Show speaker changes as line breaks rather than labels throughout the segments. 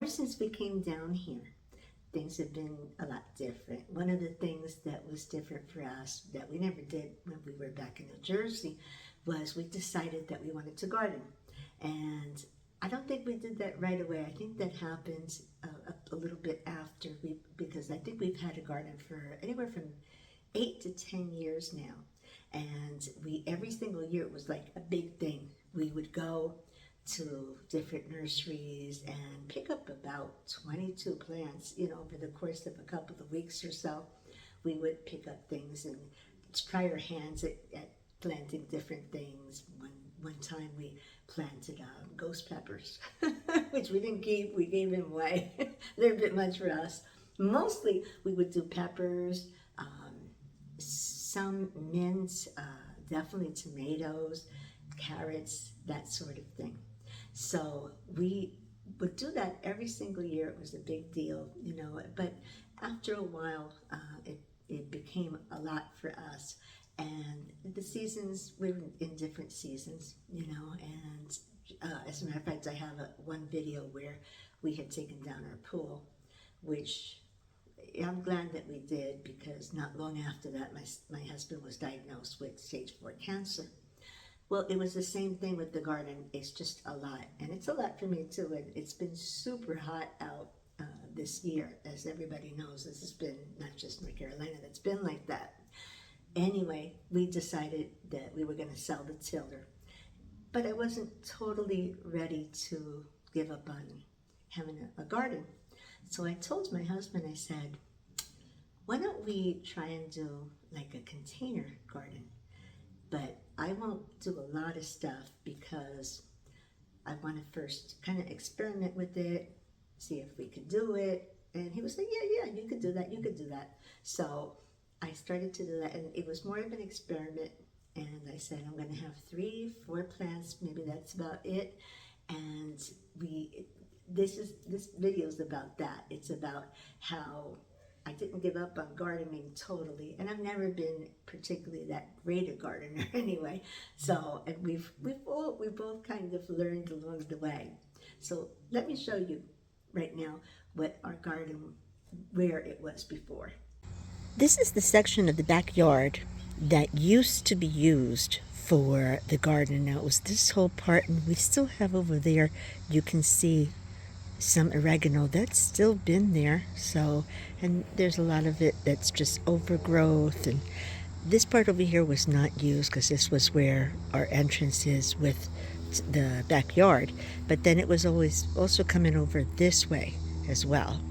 Ever since we came down here, things have been a lot different. One of the things that was different for us that we never did when we were back in New Jersey was we decided that we wanted to garden. And I don't think we did that right away. I think that happened a little bit after because I think we've had a garden for anywhere from 8 to 10 years now. And every single year it was like a big thing. We would go to different nurseries and pick up about 22 plants, over the course of a couple of weeks or so. We would pick up things and try our hands at planting different things. One time we planted ghost peppers, which we didn't keep, we gave them away. They're a bit much for us. Mostly we would do peppers, some mint, definitely tomatoes, carrots, that sort of thing. So we would do that every single year. It was a big deal, but after a while, it became a lot for us. And the seasons, we were in different seasons, and as a matter of fact, I have one video where we had taken down our pool, which I'm glad that we did, because not long after that, my husband was diagnosed with stage 4 cancer. Well, it was the same thing with the garden. It's just a lot, and it's a lot for me too. And it's been super hot out this year, as everybody knows. This has been not just North Carolina that's been like that. Anyway, we decided that we were going to sell the tiller, but I wasn't totally ready to give up on having a garden. So I told my husband, I said, why don't we try and do like a container garden? But I won't do a lot of stuff because I want to first kind of experiment with it, see if we could do it. And he was like, yeah, you could do that, you could do that. So I started to do that, and it was more of an experiment. And I said, I'm going to have 3-4 plants, maybe that's about it. And this video is about that. It's about how I didn't give up on gardening totally, and I've never been particularly that great a gardener anyway. So, and we both kind of learned along the way. So let me show you right now what our garden, where it was before. This is the section of the backyard that used to be used for the garden. Now it was this whole part, and we still have over there, you can see some oregano that's still been there. So, and there's a lot of it that's just overgrowth. And this part over here was not used because this was where our entrance is with the backyard. But then it was always also coming over this way as well.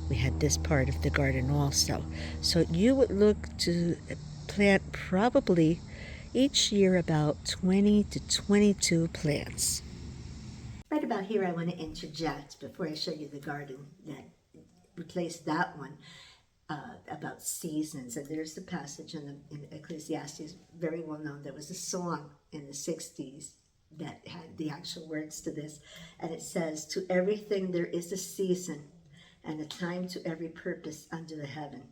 We had this part of the garden also. So you would look to plant probably each year about 20 to 22 plants. Right about here, I want to interject before I show you the garden that replaced that one about seasons. And there's the passage in Ecclesiastes, very well known. There was a song in the 60s that had the actual words to this. And it says, to everything there is a season and a time to every purpose under the heaven.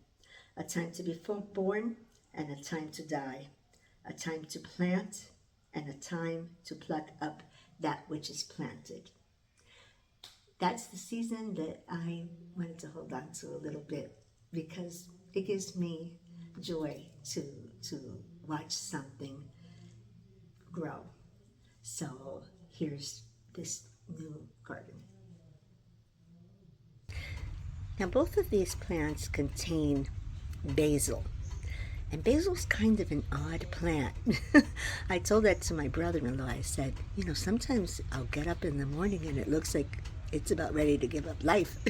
A time to be born and a time to die. A time to plant and a time to pluck up that which is planted. That's the season that I wanted to hold on to a little bit, because it gives me joy to watch something grow. So here's this new garden. Now both of these plants contain basil. And basil's kind of an odd plant. I told that to my brother-in-law. I said, sometimes I'll get up in the morning and it looks like it's about ready to give up life.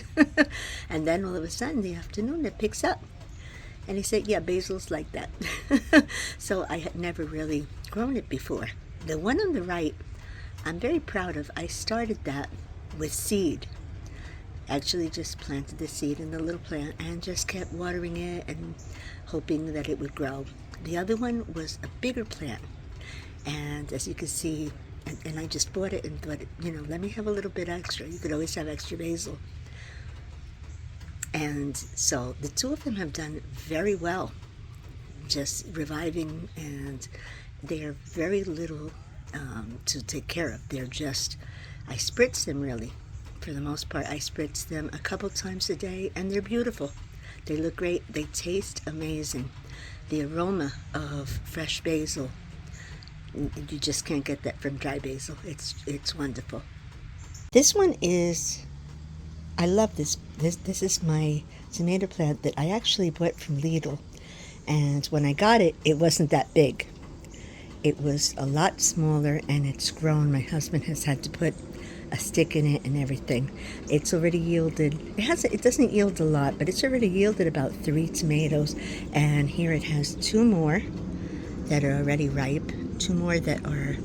And then all of a sudden, in the afternoon, it picks up. And he said, yeah, basil's like that. So I had never really grown it before. The one on the right, I'm very proud of. I started that with seed. Actually just planted the seed in the little plant and just kept watering it and hoping that it would grow. The other one was a bigger plant, and as you can see, and I just bought it and thought, let me have a little bit extra. You could always have extra basil. And so the two of them have done very well, just reviving, and they are very little to take care of. They're just, I spritz them really for the most part. I spritz them a couple times a day, and they're beautiful. They look great. They taste amazing. The aroma of fresh basil, you just can't get that from dry basil. It's wonderful. This one is, I love this. This is my tomato plant that I actually bought from Lidl. And when I got it, it wasn't that big. It was a lot smaller, and it's grown. My husband has had to put a stick in it and everything. It's already yielded, it doesn't yield a lot, but it's already yielded about 3 tomatoes. And here it has 2 more that are already ripe, 2 more that are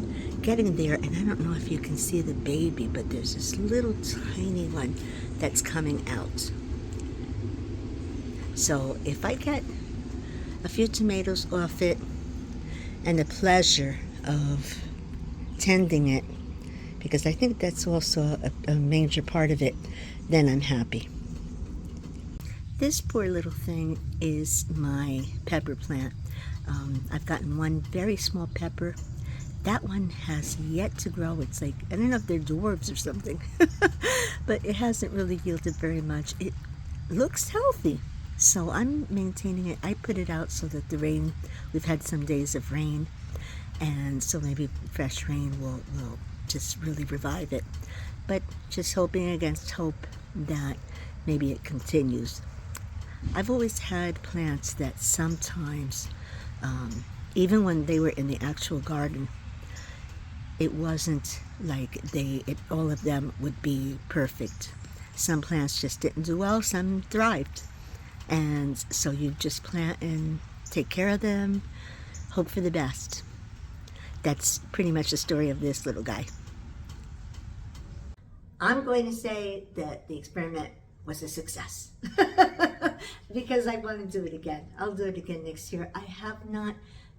getting there. And I don't know if you can see the baby, but there's this little tiny one that's coming out. So if I get a few tomatoes off it and the pleasure of tending it, because I think that's also a major part of it, then I'm happy. This poor little thing is my pepper plant. I've gotten one very small pepper. That one has yet to grow. It's like, I don't know if they're dwarves or something, but it hasn't really yielded very much. It looks healthy. So I'm maintaining it. I put it out so that the rain, we've had some days of rain, and so maybe fresh rain will just really revive it. But just hoping against hope that maybe it continues. I've always had plants that sometimes, even when they were in the actual garden, it wasn't like all of them would be perfect. Some plants just didn't do well, some thrived. And so you just plant and take care of them, hope for the best. That's pretty much the story of this little guy. I'm going to say that the experiment was a success because I want to do it again. I'll do it again next year. I have not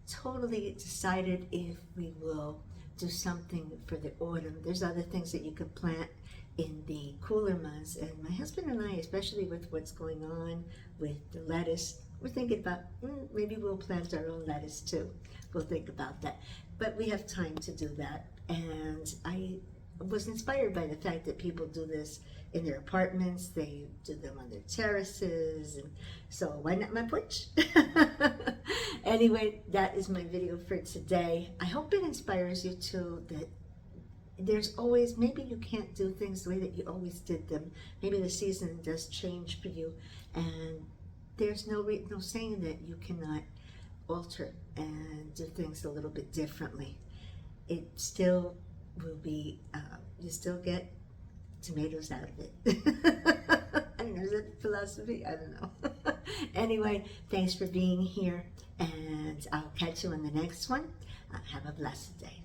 totally decided if we will do something for the autumn. There's other things that you could plant in the cooler months, and my husband and I, especially with what's going on with the lettuce, we're thinking about maybe we'll plant our own lettuce too. We'll think about that, but we have time to do that. And I was inspired by the fact that people do this in their apartments, they do them on their terraces, and so why not my porch? Anyway, that is my video for today. I hope it inspires you too, that there's always, maybe you can't do things the way that you always did them. Maybe the season does change for you, and there's no saying that you cannot alter and do things a little bit differently. It still will be, you still get tomatoes out of it. I don't know, is that philosophy? I don't know. Anyway, thanks for being here, and I'll catch you on the next one. Have a blessed day.